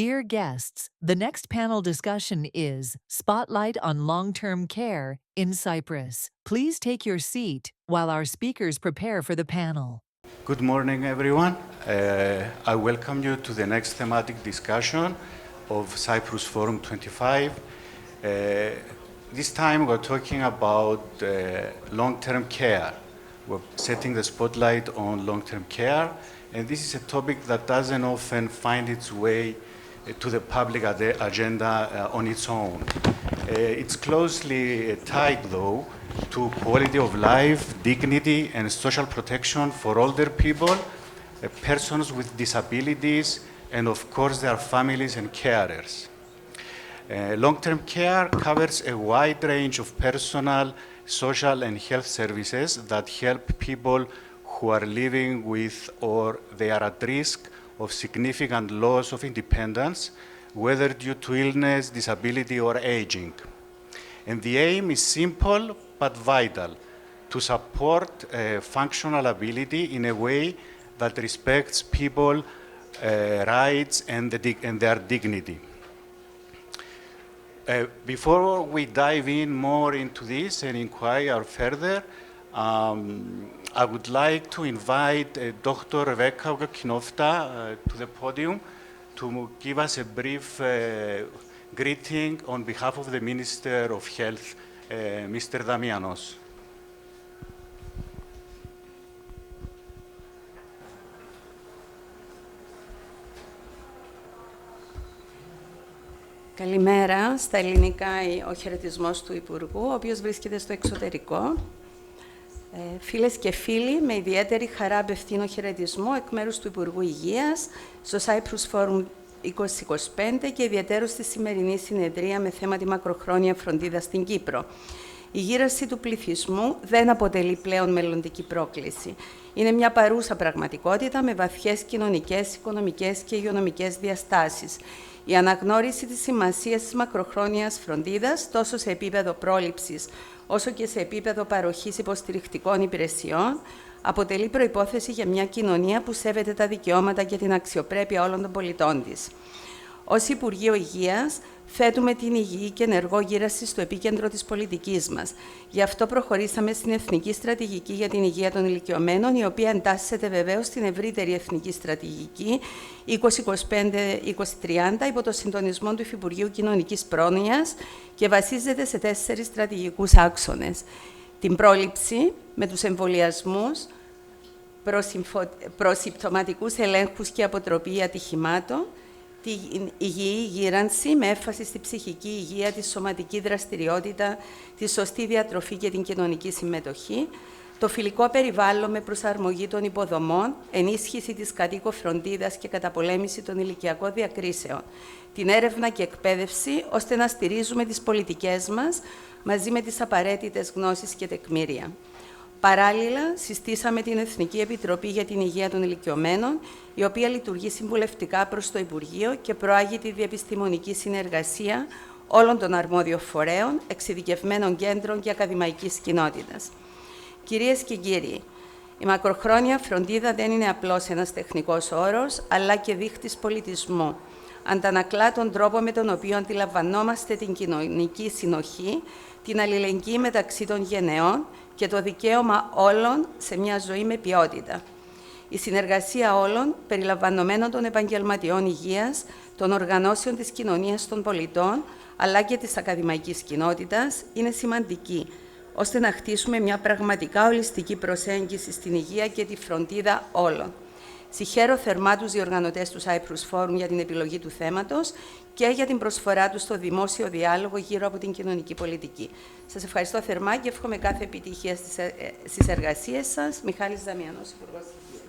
Dear guests, the next panel discussion is Spotlight on Long-Term Care in Cyprus. Please take your seat while our speakers prepare for the panel. Good morning, everyone. I welcome you to the next thematic discussion of Cyprus Forum 25. This time we're talking about long-term care. We're setting the spotlight on long-term care, and this is a topic that doesn't often find its way to the public agenda on its own. It's closely tied, though, to quality of life, dignity, and social protection for older people, persons with disabilities, and of course their families and carers. Long-term care covers a wide range of personal, social, and health services that help people who are living with or they are at risk of significant loss of independence, whether due to illness, disability, or aging. And the aim is simple but vital: to support functional ability in a way that respects people's rights and their dignity. Before we dive in more into this and inquire further, I would like to invite Dr. Rebecca Kokkinofta to the podium to give us a brief greeting on behalf of the Minister of Health, Mr. Damianos. Καλημέρα. Στα ελληνικά ο χαιρετισμός του Υπουργού, ο οποίος βρίσκεται στο εξωτερικό. Φίλες και φίλοι, με ιδιαίτερη χαρά απευθύνω χαιρετισμό εκ μέρους του Υπουργού Υγείας στο Cyprus Forum 2025 και ιδιαίτερως στη σημερινή συνεδρία με θέμα τη μακροχρόνια φροντίδα στην Κύπρο. Η γύρανση του πληθυσμού δεν αποτελεί πλέον μελλοντική πρόκληση. Είναι μια παρούσα πραγματικότητα με βαθιές κοινωνικές, οικονομικές και υγειονομικές διαστάσεις. Η αναγνώριση της σημασίας της μακροχρόνιας φροντίδας, τόσο σε επίπεδο πρόληψης, όσο και σε επίπεδο παροχής υποστηρικτικών υπηρεσιών, αποτελεί προϋπόθεση για μια κοινωνία που σέβεται τα δικαιώματα και την αξιοπρέπεια όλων των πολιτών της. Ως Υπουργείο Υγείας, θέτουμε την υγιή και ενεργό γύρανση στο επίκεντρο της πολιτικής μας. Γι' αυτό προχωρήσαμε στην Εθνική Στρατηγική για την Υγεία των Ηλικιωμένων, η οποία εντάσσεται βεβαίως στην ευρύτερη Εθνική Στρατηγική 2025-2030 υπό το συντονισμό του Υφυπουργείου Κοινωνικής Πρόνοιας και βασίζεται σε 4 στρατηγικούς άξονες. Την πρόληψη με τους εμβολιασμούς, προσυμπτωματικούς ελέγχους και αποτροπή ατυχημάτων, την υγιή γύρανση με έμφαση στη ψυχική υγεία, τη σωματική δραστηριότητα, τη σωστή διατροφή και την κοινωνική συμμετοχή, το φιλικό περιβάλλον με προσαρμογή των υποδομών, ενίσχυση της κατοίκοφροντίδας και καταπολέμηση των ηλικιακών διακρίσεων, την έρευνα και εκπαίδευση, ώστε να στηρίζουμε τις πολιτικές μας μαζί με τις απαραίτητες γνώσεις και τεκμήρια. Παράλληλα, συστήσαμε την Εθνική Επιτροπή για την Υγεία των Ηλικιωμένων, η οποία λειτουργεί συμβουλευτικά προς το Υπουργείο και προάγει τη διεπιστημονική συνεργασία όλων των αρμόδιων φορέων, εξειδικευμένων κέντρων και ακαδημαϊκής κοινότητας. Κυρίες και κύριοι, η μακροχρόνια φροντίδα δεν είναι απλώς ένας τεχνικός όρος, αλλά και δείχτης πολιτισμού. Αντανακλά τον τρόπο με τον οποίο αντιλαμβανόμαστε την κοινωνική συνοχή, την αλληλεγγύη μεταξύ των γενεών και το δικαίωμα όλων σε μια ζωή με ποιότητα. Η συνεργασία όλων, περιλαμβανομένων των επαγγελματιών υγείας, των οργανώσεων της κοινωνίας των πολιτών, αλλά και της ακαδημαϊκής κοινότητας, είναι σημαντική, ώστε να χτίσουμε μια πραγματικά ολιστική προσέγγιση στην υγεία και τη φροντίδα όλων. Συγχαίρω θερμά τους διοργανωτές του Cyprus Forum για την επιλογή του θέματος και για την προσφορά τους στο δημόσιο διάλογο γύρω από την κοινωνική πολιτική. Σας ευχαριστώ θερμά και εύχομαι κάθε επιτυχία στις εργασίες σας. Michalis Damianos, Υπουργός Υγείας.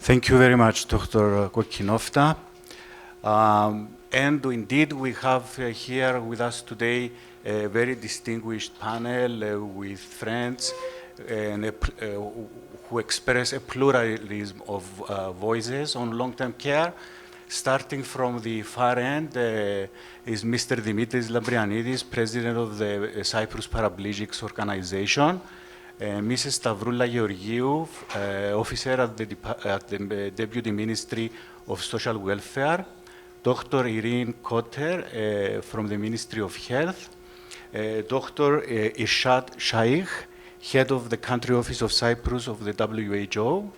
Thank you very much, Dr. Kokkinofta. And indeed, we have here with us today a very distinguished panel with friends and who express a pluralism of voices on long-term care. Starting from the far end is Mr. Dimitris Lambrianides, President of the Cyprus Paraplegics organization, Mrs. Stavroula Georgiou, officer at the Deputy Ministry of Social Welfare, Dr. Irene Cotter from the Ministry of Health, Dr. Irshad Shaikh, Head of the Country Office of Cyprus of the WHO,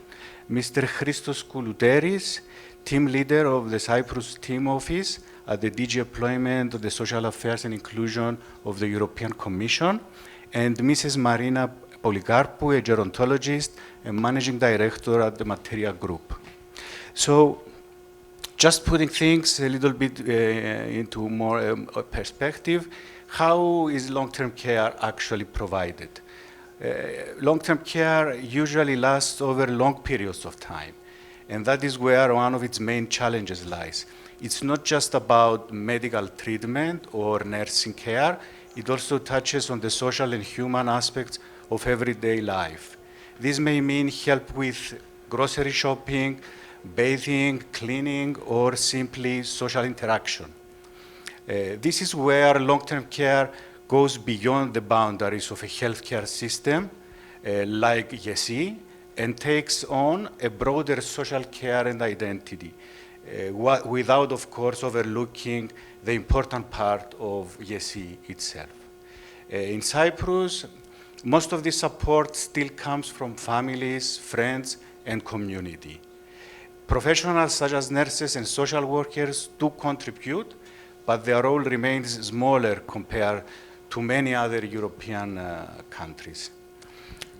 Mr. Christos Koulouteris, Team Leader of the Cyprus Team Office at the DG Employment of the Social Affairs and Inclusion of the European Commission, and Mrs. Marina Polycarpou, a Gerontologist and Managing Director at the Materia Group. So, just putting things a little bit into more perspective, how is long-term care actually provided? Long-term care usually lasts over long periods of time, and that is where one of its main challenges lies. It's not just about medical treatment or nursing care, it also touches on the social and human aspects of everyday life. This may mean help with grocery shopping, bathing, cleaning, or simply social interaction. This is where long-term care goes beyond the boundaries of a healthcare system like M.Sc and takes on a broader social care and identity, without, of course, overlooking the important part of M.Sc itself. In Cyprus, most of the support still comes from families, friends, and community. Professionals such as nurses and social workers do contribute, but their role remains smaller compared to many other European countries.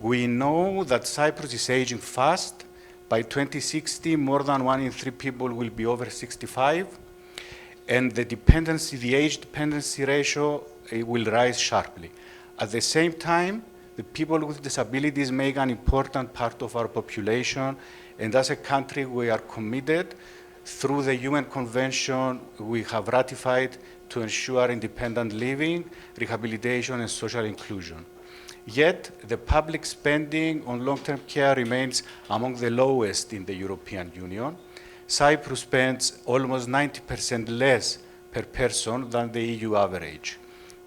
We know that Cyprus is aging fast. By 2060, more than 1 in 3 people will be over 65, and the age dependency ratio will rise sharply. At the same time, the people with disabilities make an important part of our population, and as a country, we are committed through the UN Convention we have ratified to ensure independent living, rehabilitation, and social inclusion. Yet, the public spending on long-term care remains among the lowest in the European Union. Cyprus spends almost 90% less per person than the EU average.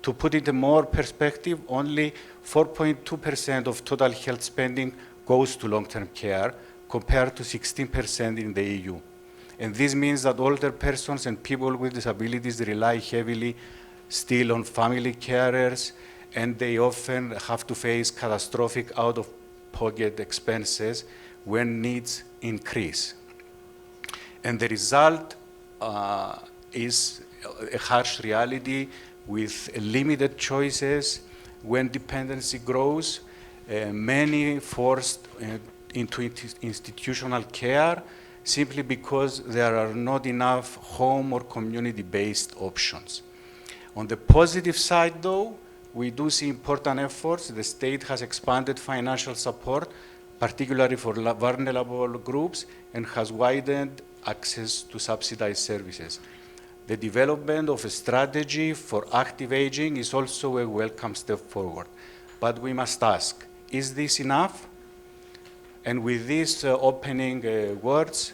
To put it in more perspective, only 4.2% of total health spending goes to long-term care, compared to 16% in the EU. And this means that older persons and people with disabilities rely heavily still on family carers, and they often have to face catastrophic out-of-pocket expenses when needs increase. And the result is a harsh reality with limited choices. When dependency grows, many forced into institutional care simply because there are not enough home or community-based options. On the positive side, though, we do see important efforts. The state has expanded financial support, particularly for vulnerable groups, and has widened access to subsidized services. The development of a strategy for active aging is also a welcome step forward. But we must ask, is this enough? And with these opening words,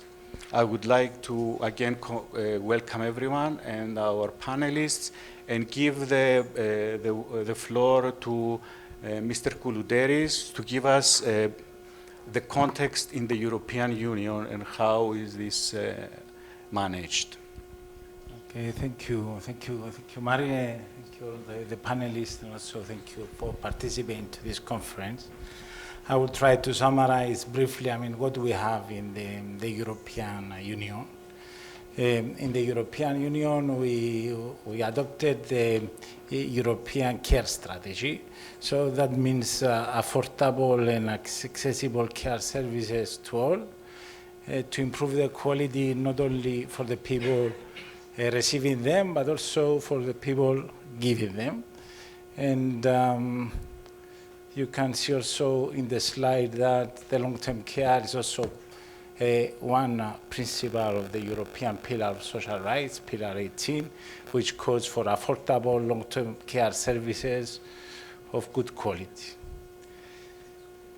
I would like to again welcome everyone and our panelists and give the floor to Mr. Koulouteris to give us the context in the European Union and how is this managed. Okay, thank you, Marina, thank you, the panelists, and also thank you for participating to this conference. I will try to summarize briefly, what we have in the European Union. In the European Union, we adopted the European care strategy. So that means affordable and accessible care services to all, to improve the quality not only for the people receiving them, but also for the people giving them. And you can see also in the slide that the long-term care is also one principle of the European Pillar of Social Rights, Pillar 18, which calls for affordable long-term care services of good quality.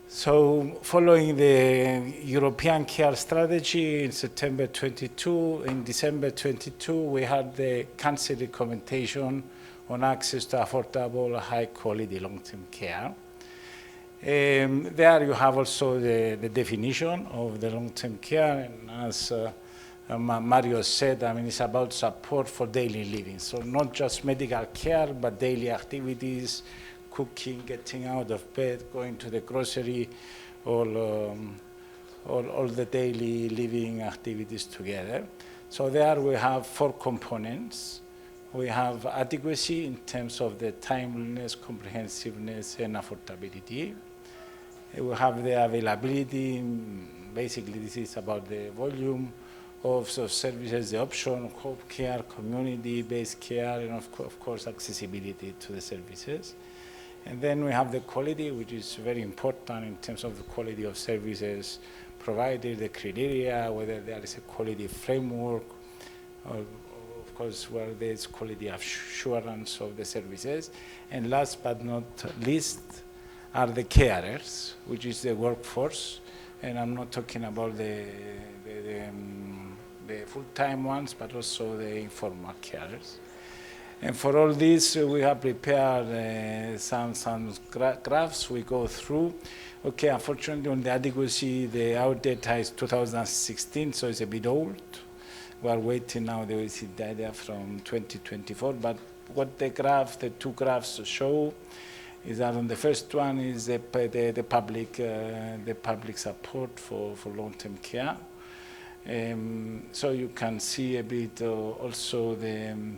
So following the European Care Strategy in September 22, in December 22, we had the Council recommendation on access to affordable, high-quality long-term care. There you have also the definition of the long-term care, and as Mario said, I mean, it's about support for daily living. So not just medical care, but daily activities, cooking, getting out of bed, going to the grocery, all the daily living activities together. So there we have 4 components. We have adequacy in terms of the timeliness, comprehensiveness, and affordability. We have the availability. Basically, this is about the volume of services, the option, home care, community-based care, and of course, accessibility to the services. And then we have the quality, which is very important in terms of the quality of services provided, the criteria, whether there is a quality framework, or of course, where there is quality assurance of the services. And last but not least are the carers, which is the workforce. And I'm not talking about the full-time ones, but also the informal carers. And for all this, we have prepared some graphs we go through. Okay, unfortunately, on the adequacy, our data is 2016, so it's a bit old. We are waiting now, the OECD data from 2024. But what the 2 graphs show is that on the first one is the public support for long-term care. So you can see a bit also the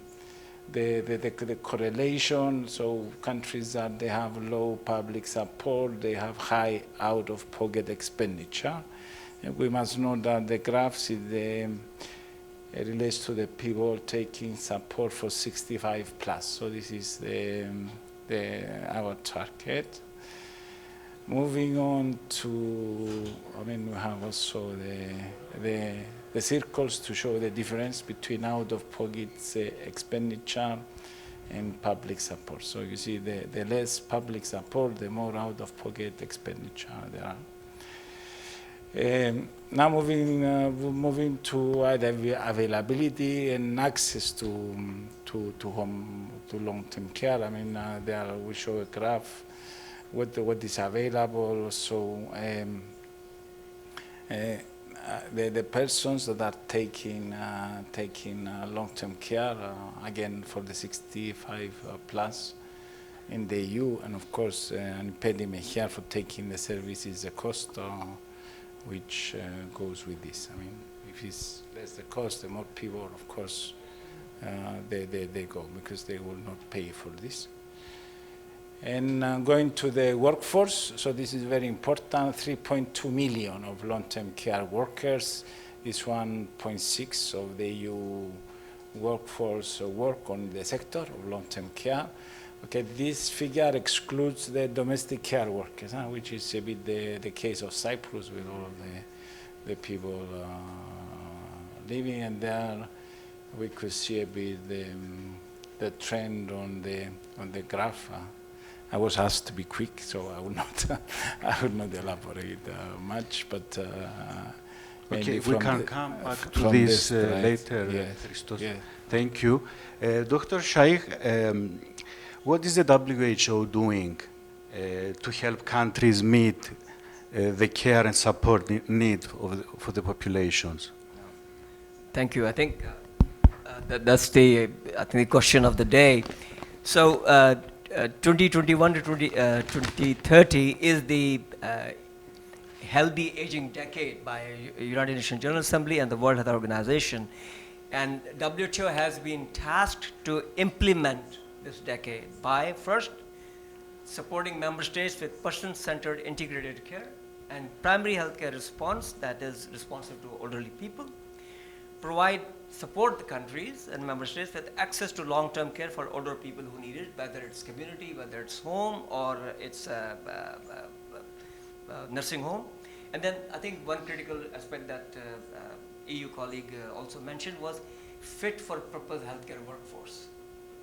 correlation. So countries that they have low public support, they have high out-of-pocket expenditure. And we must know that the graphs relates to the people taking support for 65 plus. So this is our target. Moving on to, we have also the circles to show the difference between out-of-pocket expenditure and public support. So you see the less public support, the more out-of-pocket expenditure there are. Now moving to availability and access to long-term care. There we show a graph what is available. So the persons that are taking long-term care, again for the 65 plus in the EU, and of course an impediment here for taking the service is the cost, which goes with this. If it's less the cost, the more people, of course, they go, because they will not pay for this. And going to the workforce, so this is very important. 3.2 million of long-term care workers is 1.6 of the EU workforce work on the sector of long-term care. Okay, this figure excludes the domestic care workers, which is a bit the case of Cyprus, with all of the people living, and there we could see a bit the trend on the graph. I was asked to be quick, so I would not elaborate much, but okay, we can come back to this later, yes, Christos. Yes. Thank you. Dr. Shaikh, what is the WHO doing to help countries meet the care and support need for the populations? Thank you. I think that's the question of the day. So 2021 to 2030 is the healthy aging decade by United Nations General Assembly and the World Health Organization. And WHO has been tasked to implement this decade by first supporting member states with person-centered integrated care and primary healthcare response that is responsive to elderly people, support the countries and member states with access to long-term care for older people who need it, whether it's community, whether it's home, or it's nursing home. And then I think one critical aspect that EU colleague also mentioned was fit for purpose healthcare workforce.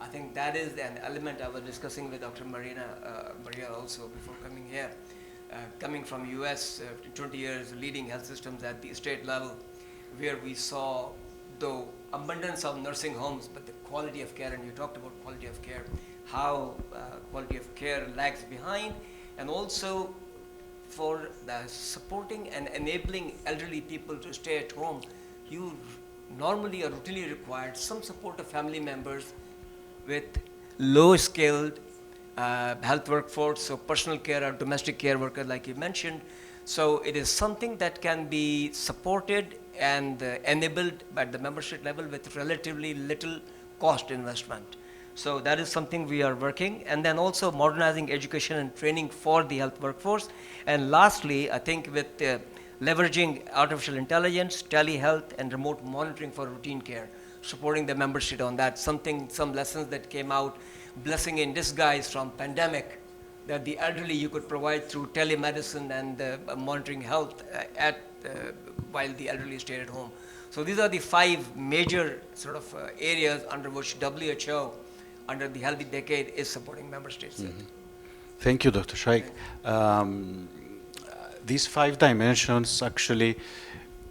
I think that is an element I was discussing with Dr. Maria also before coming here. Coming from US, 20 years leading health systems at the state level, where we saw the abundance of nursing homes, but the quality of care, and you talked about quality of care, how quality of care lags behind, and also for the supporting and enabling elderly people to stay at home. You normally or routinely required some support of family members with low-skilled health workforce, so personal care or domestic care workers like you mentioned. So it is something that can be supported and enabled at the membership level with relatively little cost investment. So that is something we are working, and then also modernizing education and training for the health workforce. And lastly, I think with leveraging artificial intelligence, telehealth, and remote monitoring for routine care, supporting the membership on that. Some lessons that came out, blessing in disguise from pandemic, that the elderly you could provide through telemedicine and monitoring health while the elderly stayed at home. So these are the 5 major sort of areas under which WHO, under the Healthy Decade, is supporting member states. Thank you, Dr. Shaikh. These 5 dimensions actually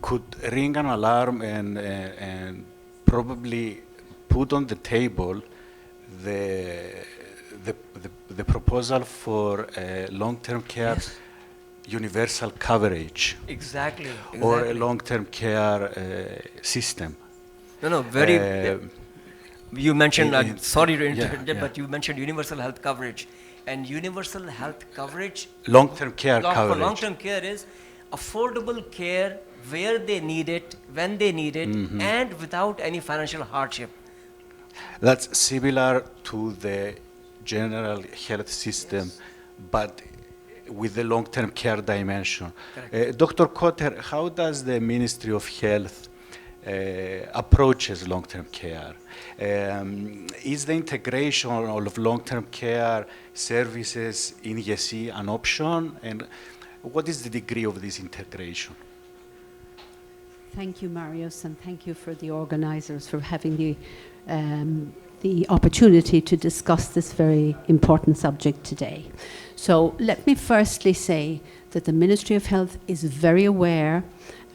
could ring an alarm and probably put on the table the proposal for long-term care universal coverage. Exactly. Or a long-term care system. You mentioned, sorry to interrupt, but you mentioned universal health coverage. And universal health coverage, long-term care coverage. For long-term care is affordable care where they need it, when they need it, and without any financial hardship. That's similar to the general health system, but with the long-term care dimension. Dr. Cotter, how does the Ministry of Health approaches long-term care? Is the integration of long-term care services in ESC an option? And what is the degree of this integration? Thank you, Marius, and thank you for the organizers for having the opportunity to discuss this very important subject today. So let me firstly say that the Ministry of Health is very aware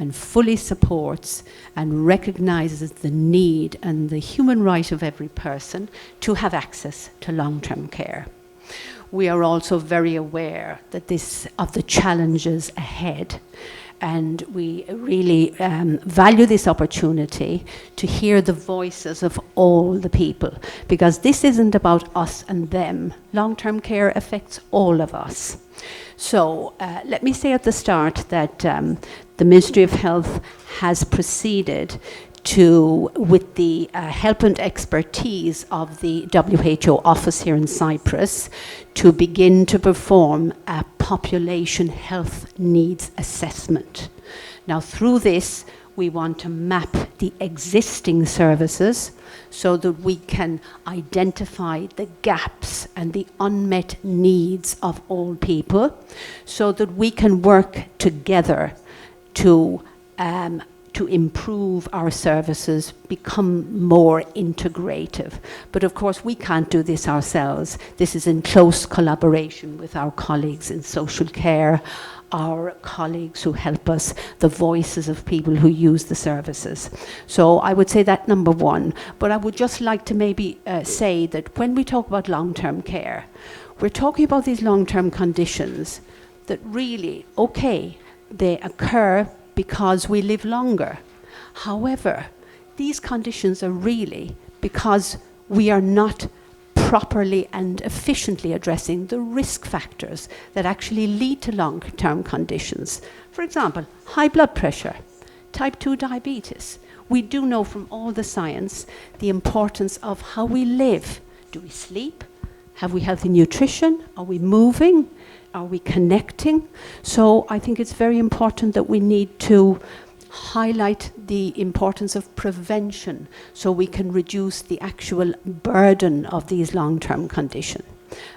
and fully supports and recognizes the need and the human right of every person to have access to long-term care. We are also very aware that of the challenges ahead, and we really value this opportunity to hear the voices of all the people, because this isn't about us and them. Long-term care affects all of us. So let me say at the start that the Ministry of Health has proceeded with the help and expertise of the WHO office here in Cyprus to begin to perform a population health needs assessment. Now, through this, we want to map the existing services so that we can identify the gaps and the unmet needs of all people, so that we can work together to improve our services, become more integrative. But of course, we can't do this ourselves. This is in close collaboration with our colleagues in social care, our colleagues who help us, the voices of people who use the services. So I would say that number one. But I would just like to maybe say that when we talk about long-term care, we're talking about these long-term conditions that really, okay, they occur because we live longer. However, these conditions are really because we are not properly and efficiently addressing the risk factors that actually lead to long-term conditions. For example, high blood pressure, type 2 diabetes. We do know from all the science the importance of how we live. Do we sleep? Have we healthy nutrition? Are we moving? Are we connecting? So I think it's very important that we need to highlight the importance of prevention so we can reduce the actual burden of these long-term conditions.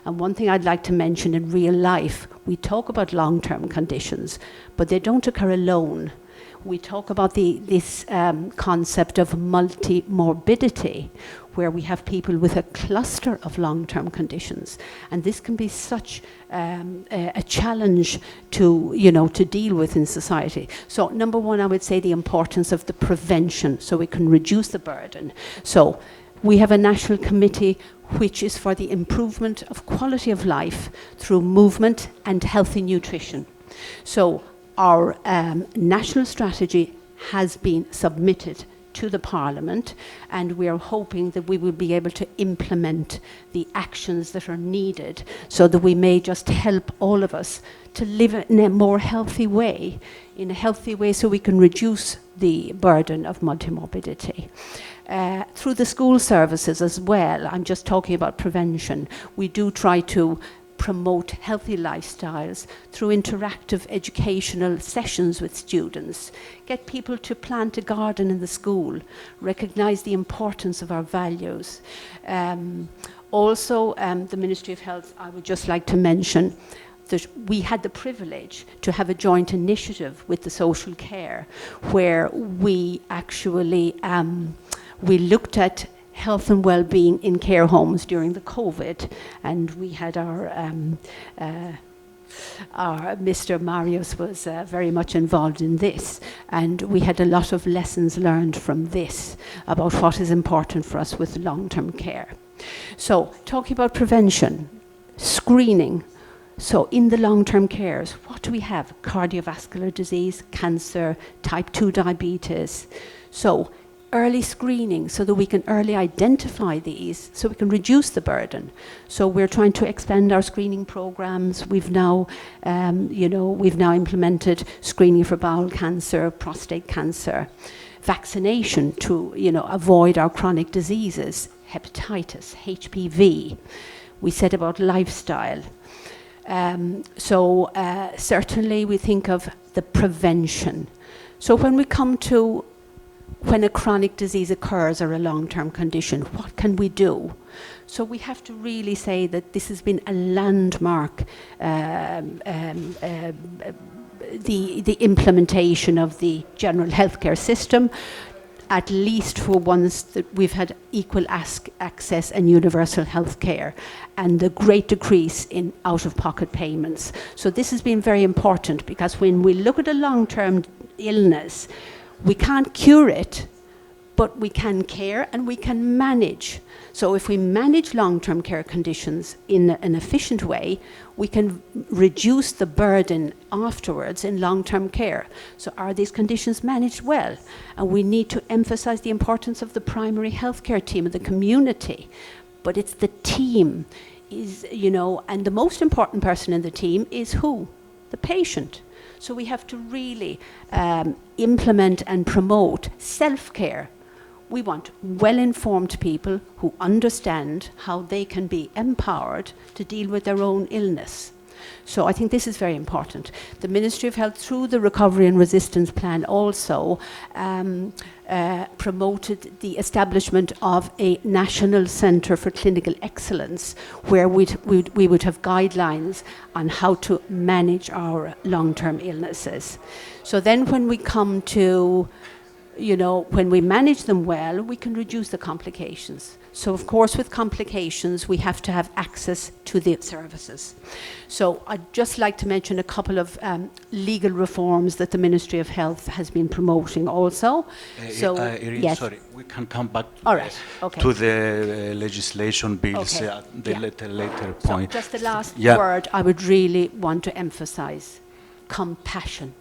And one thing I'd like to mention, in real life, we talk about long-term conditions, but they don't occur alone. We talk about this concept of multi-morbidity, where we have people with a cluster of long-term conditions. And this can be such a challenge to deal with in society. So number one, I would say the importance of the prevention so we can reduce the burden. So we have a national committee which is for the improvement of quality of life through movement and healthy nutrition. So our national strategy has been submitted to the Parliament, and we are hoping that we will be able to implement the actions that are needed so that we may just help all of us to live in a more healthy way, so we can reduce the burden of multimorbidity. Through the school services as well, I'm just talking about prevention, we do try to promote healthy lifestyles through interactive educational sessions with students, get people to plant a garden in the school, recognise the importance of our values. Also, the Ministry of Health, I would just like to mention that we had the privilege to have a joint initiative with the social care where we actually we looked at health and well-being in care homes during the COVID, and we had our Mr. Marius was very much involved in this, and we had a lot of lessons learned from this about what is important for us with long-term care. So, talking about prevention, screening. So in the long-term cares, what do we have? Cardiovascular disease, cancer, type 2 diabetes. So early screening so that we can early identify these so we can reduce the burden. So we're trying to expand our screening programs. We've now, implemented screening for bowel cancer, prostate cancer, vaccination to, avoid our chronic diseases, hepatitis, HPV. We said about lifestyle. Certainly we think of the prevention. So when we come to when a chronic disease occurs or a long-term condition, what can we do? So we have to really say that this has been a landmark, the implementation of the general healthcare system, at least for ones that we've had equal access and universal health care, and the great decrease in out-of-pocket payments. So this has been very important, because when we look at a long-term illness, we can't cure it, but we can care and we can manage. So if we manage long-term care conditions in an efficient way, we can reduce the burden afterwards in long-term care. So are these conditions managed well? And we need to emphasize the importance of the primary healthcare team and the community. But it's the team, and the most important person in the team is who? The patient. So we have to really implement and promote self-care. We want well-informed people who understand how they can be empowered to deal with their own illness. So I think this is very important. The Ministry of Health, through the Recovery and Resistance Plan, also promoted the establishment of a national centre for clinical excellence, where we would have guidelines on how to manage our long-term illnesses. So then when we come to, when we manage them well, we can reduce the complications. So of course with complications we have to have access to the services. So I'd just like to mention a couple of legal reforms that the Ministry of Health has been promoting also. Irene, yes. Sorry, we can come back to the legislation bills at the later point. So just the last word I would really want to emphasize: compassion.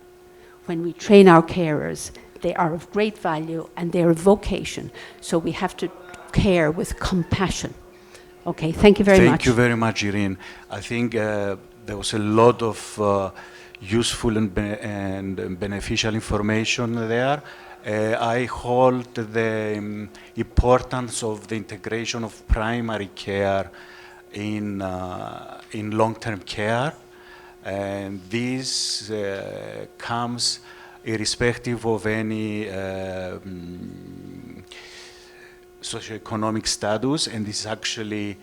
When we train our carers, they are of great value and they're a vocation. So we have to care with compassion. Okay, thank you very much. Thank you very much, Irene. I think there was a lot of useful and beneficial information there. I hold the importance of the integration of primary care in long-term care, and this comes irrespective of any socioeconomic status, and this is actually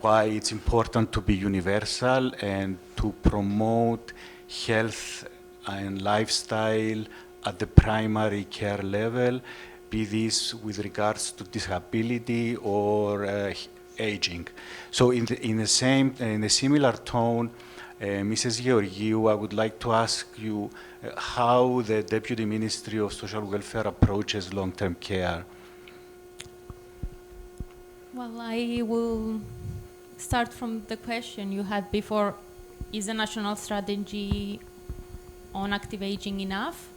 why it's important to be universal and to promote health and lifestyle at the primary care level, be this with regards to disability or aging. So in a similar tone, Mrs. Georgiou, I would like to ask you how the Deputy Ministry of Social Welfare approaches long-term care. Well, I will start from the question you had before. Is a national strategy on active aging enough?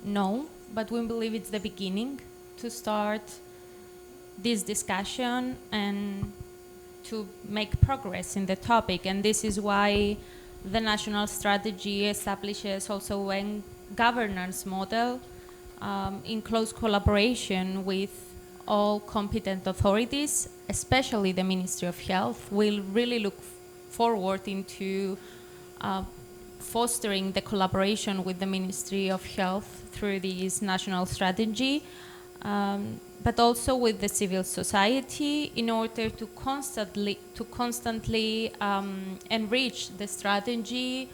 No, but we believe it's the beginning. to start this discussion and to make progress in the topic. And this is why the national strategy establishes also a governance model in close collaboration with all competent authorities, especially the Ministry of Health. We'll really look forward into fostering the collaboration with the Ministry of Health through this national strategy, but also with the civil society in order to constantly enrich the strategy,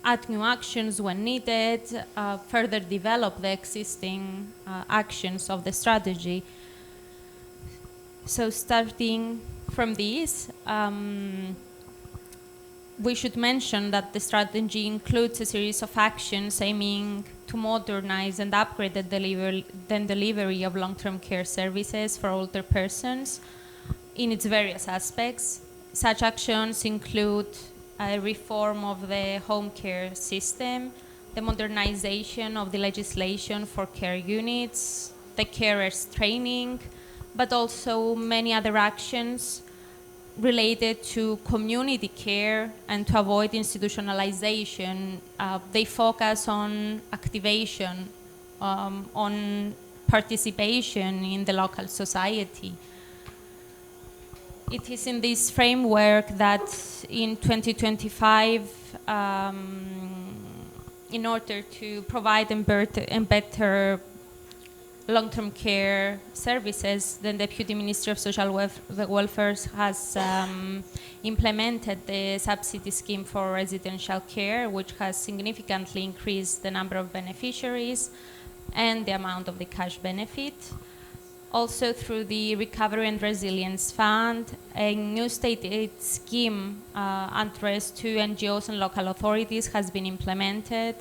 add new actions when needed, further develop the existing actions of the strategy. So starting from this, we should mention that the strategy includes a series of actions aiming to modernize and upgrade the delivery of long-term care services for older persons in its various aspects. Such actions include a reform of the home care system, the modernization of the legislation for care units, the carers training, but also many other actions related to community care and to avoid institutionalization. They focus on activation, on participation in the local society. It is in this framework that in 2025, in order to provide better long-term care services, the Deputy Ministry of Social Welfare has implemented the subsidy scheme for residential care, which has significantly increased the number of beneficiaries and the amount of the cash benefit. Also, through the Recovery and Resilience Fund, a new state aid scheme addressed to NGOs and local authorities has been implemented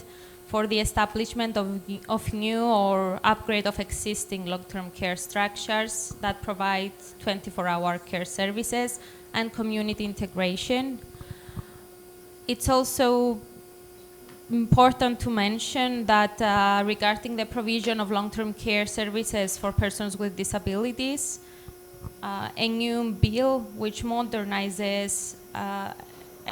for the establishment of new or upgrade of existing long-term care structures that provide 24-hour care services and community integration. It's also important to mention that regarding the provision of long-term care services for persons with disabilities, a new bill which modernizes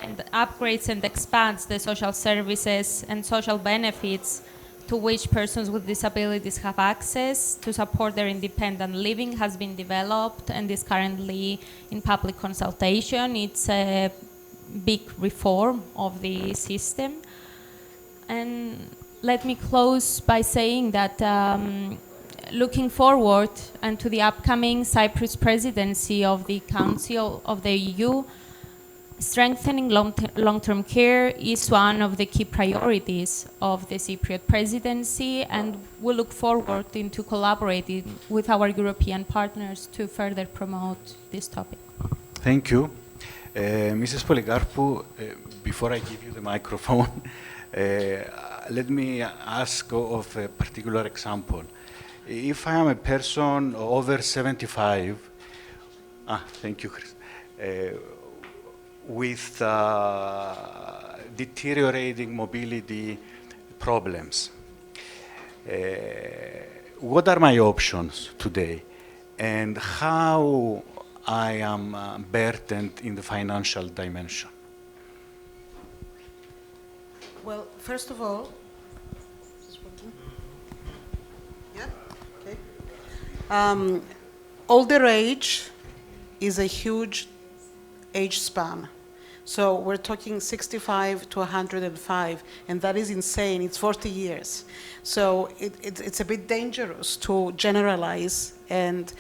and upgrades and expands the social services and social benefits to which persons with disabilities have access to support their independent living has been developed and is currently in public consultation. It's a big reform of the system. And let me close by saying that looking forward and to the upcoming Cyprus presidency of the Council of the EU, strengthening long-term care is one of the key priorities of the Cypriot presidency, and we look forward into collaborating with our European partners to further promote this topic. Thank you. Mrs. Polycarpou, before I give you the microphone, let me ask of a particular example. If I am a person over 75, thank you, Chris, with deteriorating mobility problems, what are my options today, and how I am burdened in the financial dimension? Well, first of all, is this working? Yeah, okay. Older age is a huge age span. So we're talking 65 to 105, and that is insane. It's 40 years. So it's a bit dangerous to generalize and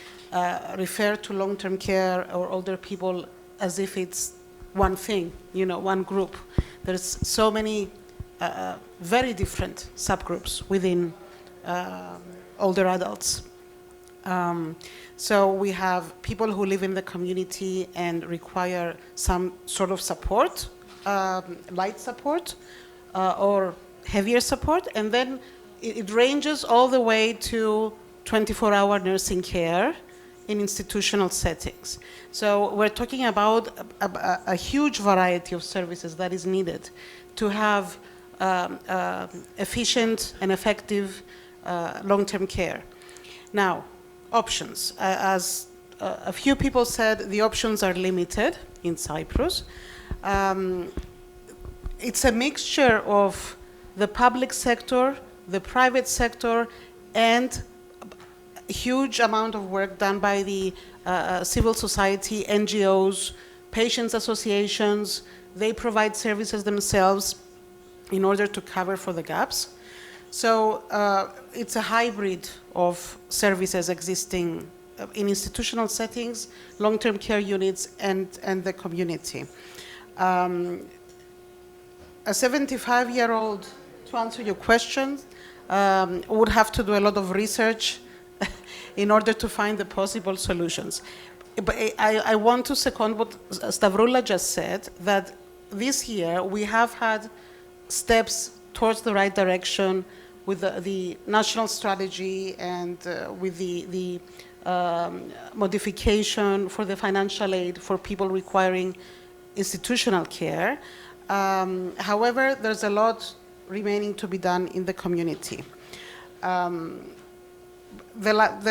refer to long-term care or older people as if it's one thing, one group. There's so many very different subgroups within older adults. So we have people who live in the community and require some sort of support, light support or heavier support, and then it ranges all the way to 24-hour nursing care in institutional settings. So we're talking about a huge variety of services that is needed to have efficient and effective long-term care. Now, options. As a few people said, the options are limited in Cyprus. It's a mixture of the public sector, the private sector, and a huge amount of work done by the civil society, NGOs, patients' associations. They provide services themselves in order to cover for the gaps. So it's a hybrid of services existing in institutional settings, long-term care units, and the community. A 75-year-old, to answer your question, would have to do a lot of research in order to find the possible solutions. But I want to second what Stavroula just said, that this year we have had steps towards the right direction with the national strategy and with the modification for the financial aid for people requiring institutional care. However, there's a lot remaining to be done in the community. The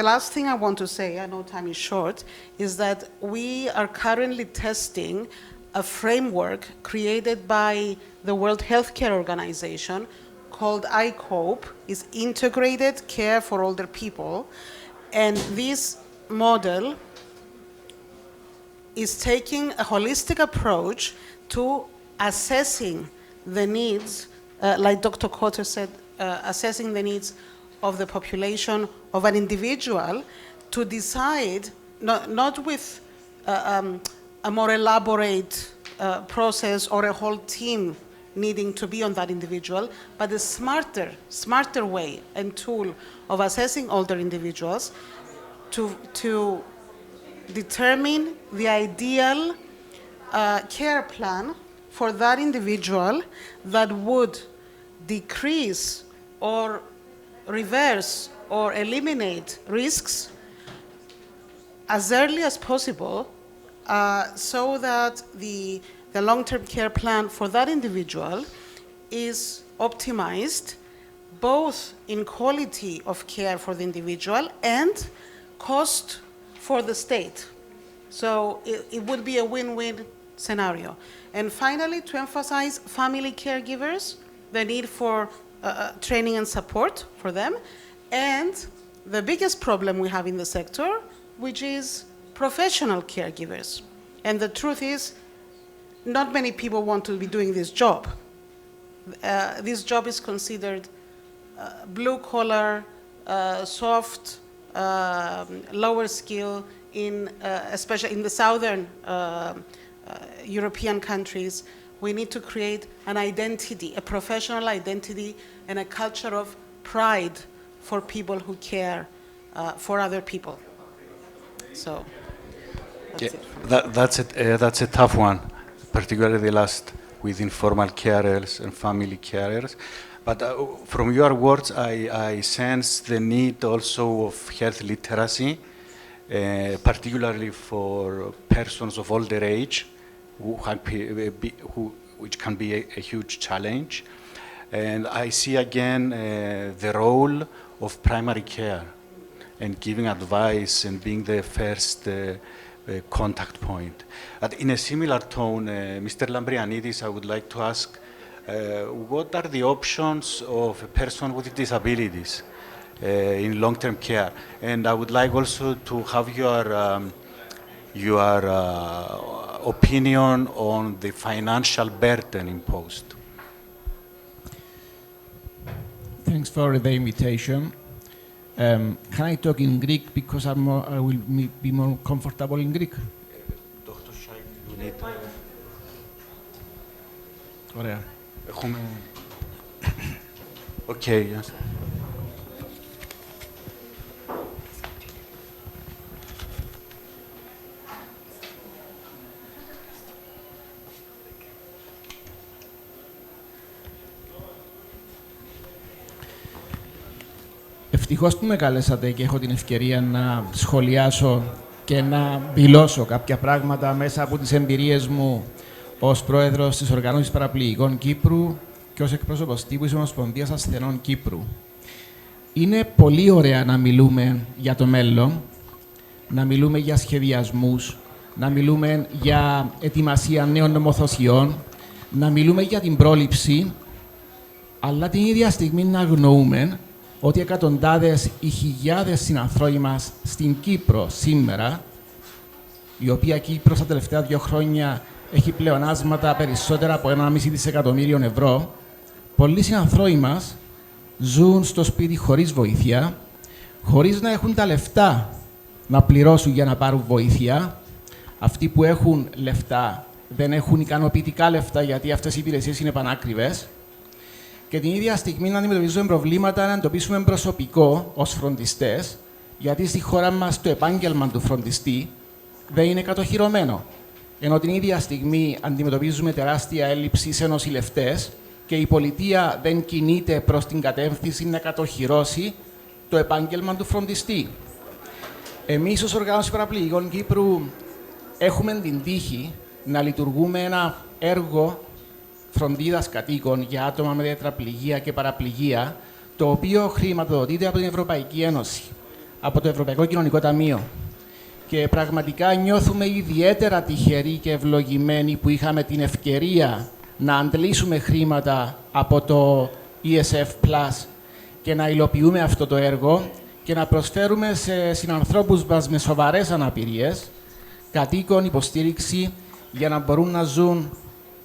last thing I want to say, I know time is short, is that we are currently testing a framework created by the World Health Care Organization called ICOPE, is Integrated Care for Older People. And this model is taking a holistic approach to assessing the needs, like Dr. Cotter said, assessing the needs of the population of an individual to decide, not with a more elaborate process or a whole team needing to be on that individual, but a smarter way and tool of assessing older individuals to determine the ideal care plan for that individual that would decrease or reverse or eliminate risks as early as possible, so that the long-term care plan for that individual is optimized both in quality of care for the individual and cost for the state. So it would be a win-win scenario. And finally, to emphasize family caregivers, the need for training and support for them, and the biggest problem we have in the sector, which is professional caregivers. And the truth is, not many people want to be doing this job. This job is considered blue-collar, soft, lower skill, especially in the southern European countries. We need to create an identity, a professional identity, and a culture of pride for people who care for other people. So that's a tough one, particularly the last with informal carers and family carers. But from your words, I sense the need also of health literacy, particularly for persons of older age, which can be a huge challenge. And I see again the role of primary care and giving advice and being the first contact point. In a similar tone, Mr. Lambrianides, I would like to ask, what are the options of a person with disabilities in long-term care? And I would like also to have your opinion on the financial burden imposed. Thanks for the invitation. Can I talk in Greek because I will be more comfortable in Greek? Dr. Shaikh, you need... Ωραία. Okay, yes. Ευτυχώς που με καλέσατε και έχω την ευκαιρία να σχολιάσω και να δηλώσω κάποια πράγματα μέσα από τις εμπειρίες μου ως πρόεδρος της Οργάνωσης Παραπληγικών Κύπρου και ως εκπρόσωπος τύπου της Ομοσπονδίας Ασθενών Κύπρου. Είναι πολύ ωραία να μιλούμε για το μέλλον, να μιλούμε για σχεδιασμούς, να μιλούμε για ετοιμασία νέων νομοθεσιών, να μιλούμε για την πρόληψη, αλλά την ίδια στιγμή να αγνοούμε ότι εκατοντάδες ή χιλιάδες συνανθρώποι μας στην Κύπρο σήμερα, η οποία Κύπρος τα τελευταία 2 χρόνια έχει πλεονάσματα περισσότερα από 1,5 δισεκατομμύριο ευρώ, πολλοί συνανθρώποι μας ζουν στο σπίτι χωρίς βοήθεια, χωρίς να έχουν τα λεφτά να πληρώσουν για να πάρουν βοήθεια. Αυτοί που έχουν λεφτά δεν έχουν ικανοποιητικά λεφτά, γιατί αυτές οι υπηρεσίες είναι πανάκριβες. Και την ίδια στιγμή να αντιμετωπίζουμε προβλήματα, να εντοπίσουμε προσωπικό ως φροντιστές, γιατί στη χώρα μας το επάγγελμα του φροντιστή δεν είναι κατοχυρωμένο. Ενώ την ίδια στιγμή αντιμετωπίζουμε τεράστια έλλειψη σε νοσηλευτές και η πολιτεία δεν κινείται προς την κατεύθυνση να κατοχυρώσει το επάγγελμα του φροντιστή. Εμείς ως Οργάνωση Παραπληγικών Κύπρου έχουμε την τύχη να λειτουργούμε ένα έργο φροντίδας κατοίκων για άτομα με τετραπληγία και παραπληγία, το οποίο χρηματοδοτείται από την Ευρωπαϊκή Ένωση, από το Ευρωπαϊκό Κοινωνικό Ταμείο. Και πραγματικά νιώθουμε ιδιαίτερα τυχεροί και ευλογημένοι που είχαμε την ευκαιρία να αντλήσουμε χρήματα από το ESF Plus και να υλοποιούμε αυτό το έργο και να προσφέρουμε σε συνανθρώπους μας με σοβαρές αναπηρίες κατοίκων υποστήριξη για να μπορούν να ζουν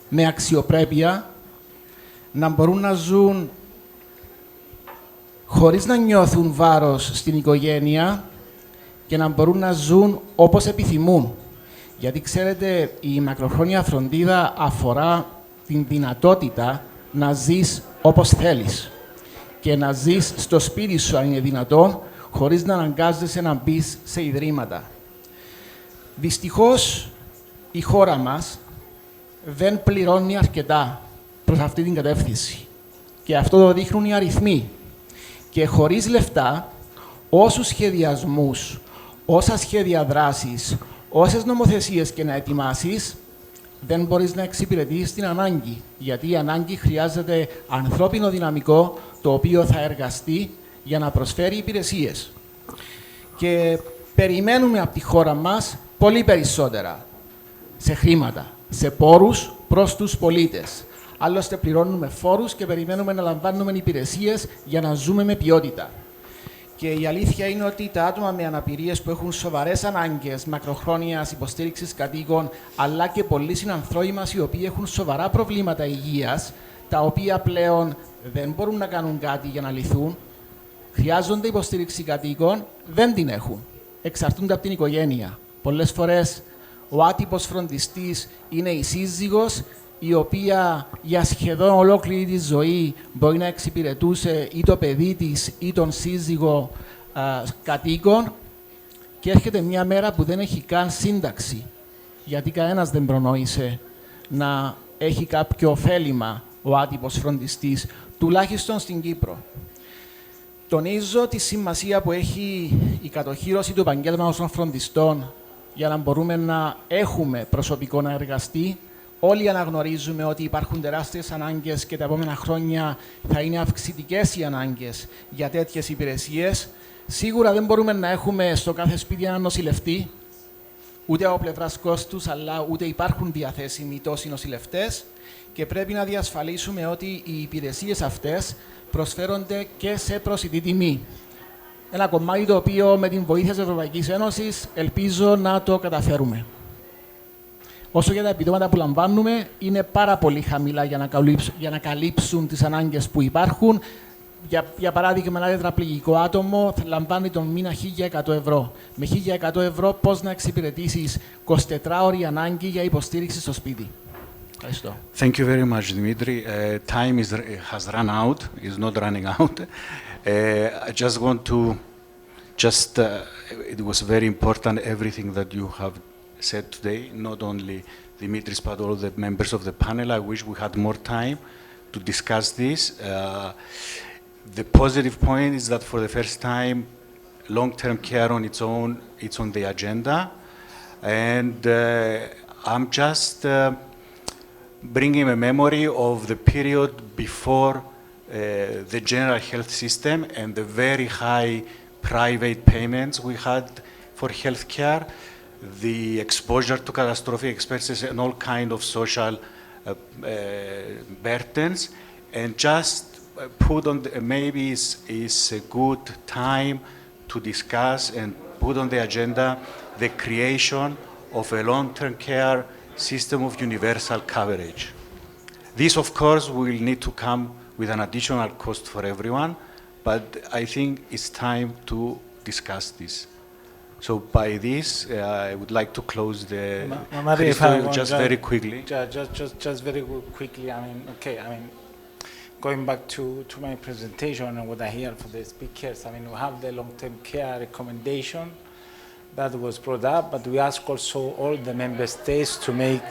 με αξιοπρέπεια, να μπορούν να ζουν χωρίς να νιώθουν βάρος στην οικογένεια και να μπορούν να ζουν όπως επιθυμούν. Γιατί, ξέρετε, η μακροχρόνια φροντίδα αφορά την δυνατότητα να ζεις όπως θέλεις και να ζεις στο σπίτι σου, αν είναι δυνατόν, χωρίς να αναγκάζεσαι να μπεις σε ιδρύματα. Δυστυχώς, η χώρα μας δεν πληρώνει αρκετά προς αυτή την κατεύθυνση. Και αυτό το δείχνουν οι αριθμοί. Και χωρίς λεφτά, όσους σχεδιασμούς, όσα σχέδια δράσης, όσες νομοθεσίες και να ετοιμάσεις, δεν μπορείς να εξυπηρετήσεις την ανάγκη. Γιατί η ανάγκη χρειάζεται ανθρώπινο δυναμικό, το οποίο θα εργαστεί για να προσφέρει υπηρεσίες. Και περιμένουμε από τη χώρα μας πολύ περισσότερα σε χρήματα, σε πόρους προς τους πολίτες. Άλλωστε πληρώνουμε φόρους και περιμένουμε να λαμβάνουμε υπηρεσίες για να ζούμε με ποιότητα. Και η αλήθεια είναι ότι τα άτομα με αναπηρίες που έχουν σοβαρές ανάγκες μακροχρόνιας υποστήριξης κατοίκων, αλλά και πολλοί συνανθρώποι μας οι οποίοι έχουν σοβαρά προβλήματα υγείας, τα οποία πλέον δεν μπορούν να κάνουν κάτι για να λυθούν, χρειάζονται υποστήριξη κατοίκων, δεν την έχουν. Εξαρτούνται από την οικογένεια. Πολλές φορές ο άτυπος φροντιστής είναι η σύζυγος, η οποία για σχεδόν ολόκληρη τη ζωή μπορεί να εξυπηρετούσε ή το παιδί της ή τον σύζυγο κατοίκων, και έρχεται μια μέρα που δεν έχει καν σύνταξη, γιατί κανένας δεν προνόησε να έχει κάποιο ωφέλιμα ο άτυπος φροντιστής, τουλάχιστον στην Κύπρο. Τονίζω τη σημασία που έχει η κατοχύρωση του επαγγέλματος των φροντιστών για να μπορούμε να έχουμε προσωπικό να εργαστεί. Όλοι αναγνωρίζουμε ότι υπάρχουν τεράστιες ανάγκες και τα επόμενα χρόνια θα είναι αυξητικές οι ανάγκες για τέτοιες υπηρεσίες. Σίγουρα δεν μπορούμε να έχουμε στο κάθε σπίτι έναν νοσηλευτή, ούτε από πλευράς κόστους, αλλά ούτε υπάρχουν διαθέσιμοι τόσοι νοσηλευτές, και πρέπει να διασφαλίσουμε ότι οι υπηρεσίες αυτές προσφέρονται και σε προσιτή τιμή. Ένα κομμάτι το οποίο με την βοήθεια της Ευρωπαϊκής Ένωσης ελπίζω να το καταφέρουμε. Όσο για τα επιδόματα που λαμβάνουμε, είναι πάρα πολύ χαμηλά για να καλύψουν τις ανάγκες που υπάρχουν. Για παράδειγμα, ένα τετραπληγικό άτομο λαμβάνει τον μήνα 1.100 ευρώ. Με 1.100 ευρώ πώς να εξυπηρετήσεις 24ωρη ανάγκη για υποστήριξη στο σπίτι. Ευχαριστώ. Thank you very much, Dimitri. Time has run out, is not running out. I just want to, it was very important everything that you have said today, not only Dimitris but all the members of the panel. I wish we had more time to discuss this. The positive point is that for the first time, long-term care on its own, it's on the agenda. And I'm just bringing a memory of the period before the general health system and the very high private payments we had for healthcare, the exposure to catastrophic expenses and all kind of social burdens, and just put on the, maybe is a good time to discuss and put on the agenda the creation of a long-term care system of universal coverage. This, of course, will need to come with an additional cost for everyone, but I think it's time to discuss this. So by this, I would like to close the Christos, just very quickly. Just very quickly. I mean, okay. I mean, going back to my presentation and what I hear from the speakers. I mean, we have the long-term care recommendation that was brought up, but we ask also all the member states to make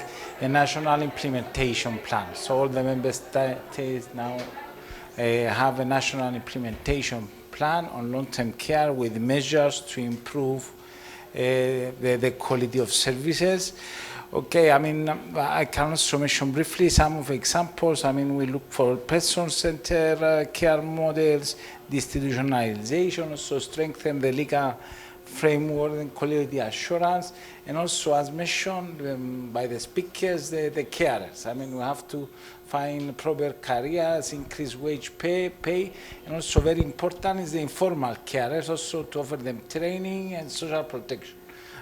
a national implementation plan. So all the member states now have a national implementation plan on long-term care with measures to improve the quality of services. Okay, I mean, I can also mention briefly some of the examples. I mean, we look for person-centered care models, institutionalization, also strengthen the legal framework and quality assurance, and also, as mentioned by the speakers, the carers. I mean, we have to find proper careers, increase wage pay, and also very important is the informal carers, also to offer them training and social protection.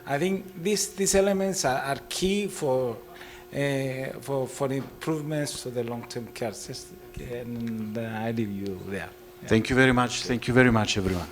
I think these elements are key for improvements to the long-term care system, and I leave you there. Thank you very much. Thank you very much, everyone.